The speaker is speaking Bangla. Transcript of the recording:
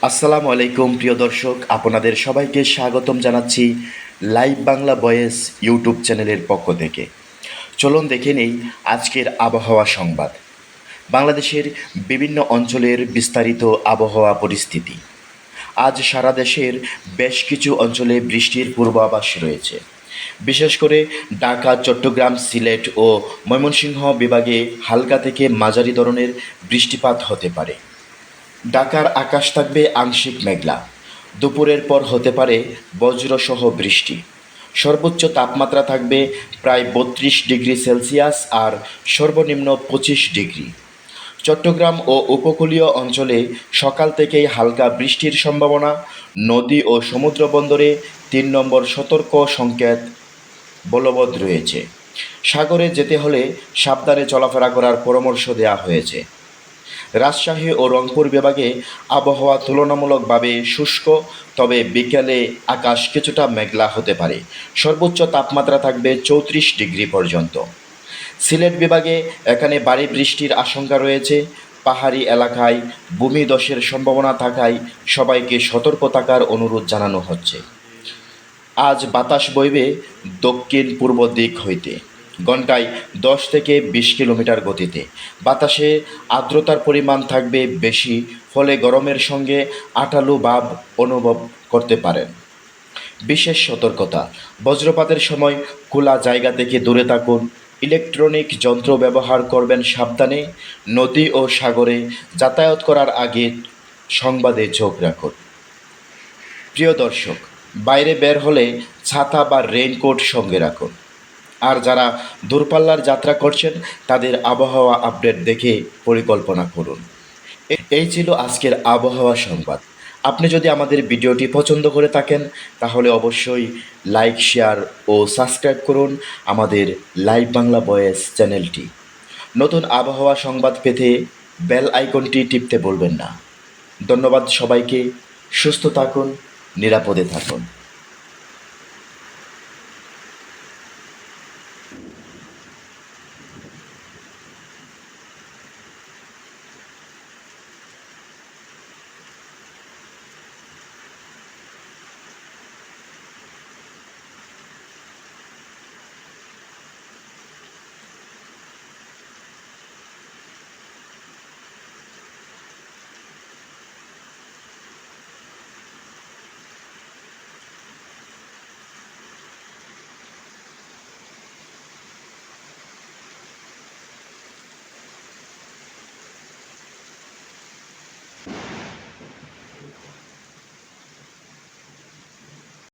আসসালামু আলাইকুম প্রিয় দর্শক, আপনাদের সবাইকে স্বাগতম জানাচ্ছি লাইভ বাংলা ভয়েস ইউটিউব চ্যানেলের পক্ষ থেকে। চলুন দেখে নেই আজকের আবহাওয়া সংবাদ। বাংলাদেশের বিভিন্ন অঞ্চলের বিস্তারিত আবহাওয়া পরিস্থিতি। আজ সারা দেশের বেশ কিছু অঞ্চলে বৃষ্টির পূর্বাভাস রয়েছে। বিশেষ করে ঢাকা, চট্টগ্রাম, সিলেট ও ময়মনসিংহ বিভাগে হালকা থেকে মাঝারি ধরনের বৃষ্টিপাত হতে পারে। ঢাকার আকাশ থাকবে আংশিক মেঘলা। দুপুরের পর হতে পারে বজ্রসহ বৃষ্টি। সর্বোচ্চ তাপমাত্রা থাকবে প্রায় 32 ডিগ্রি সেলসিয়াস আর সর্বনিম্ন 25 ডিগ্রি। চট্টগ্রাম ও উপকূলীয় অঞ্চলে সকাল থেকেই হালকা বৃষ্টির সম্ভাবনা। নদী ও সমুদ্র বন্দরে 3 নম্বর সতর্ক সংকেত বলবৎ রয়েছে। সাগরে যেতে হলে সাবধানে চলাফেরা করার পরামর্শ দেওয়া হয়েছে। রাজশাহী ও রংপুর বিভাগে আবহাওয়া তুলনামূলকভাবে শুষ্ক, তবে বিকেলে আকাশ কিছুটা মেঘলা হতে পারে। সর্বোচ্চ তাপমাত্রা থাকবে 34 ডিগ্রি পর্যন্ত। সিলেট বিভাগে এখানে ভারী বৃষ্টির আশঙ্কা রয়েছে। পাহাড়ি এলাকায় ভূমিধসের সম্ভাবনা থাকায় সবাইকে সতর্ক থাকার অনুরোধ জানানো হচ্ছে। আজ বাতাস বইবে দক্ষিণ পূর্ব দিক হইতে ঘন্টায় 10 থেকে 20 কিলোমিটার গতিতে। বাতাসে আর্দ্রতার পরিমাণ থাকবে বেশি, ফলে গরমের সঙ্গে আটালো ভাব অনুভব করতে পারেন। বিশেষ সতর্কতা: বজ্রপাতের সময় খোলা জায়গা থেকে দূরে থাকুন। ইলেকট্রনিক যন্ত্র ব্যবহার করবেন সাবধানে। নদী ও সাগরে যাতায়াত করার আগে সংবাদে চোখ রাখুন। প্রিয় দর্শক, বাইরে বের হলে ছাতা বা রেইনকোট সঙ্গে রাখুন। আর যারা দূরপাল্লার যাত্রা করছেন তাদের আবহাওয়া আপডেট দেখে পরিকল্পনা করুন। এই ছিল আজকের আবহাওয়া সংবাদ। আপনি যদি আমাদের ভিডিওটি পছন্দ করে থাকেন তাহলে অবশ্যই লাইক, শেয়ার ও সাবস্ক্রাইব করুন আমাদের লাইভ বাংলা ভয়েস চ্যানেলটি। নতুন আবহাওয়া সংবাদ পেতে বেল আইকনটি টিপতে ভুলবেন না। ধন্যবাদ সবাইকে। সুস্থ থাকুন, নিরাপদে থাকুন।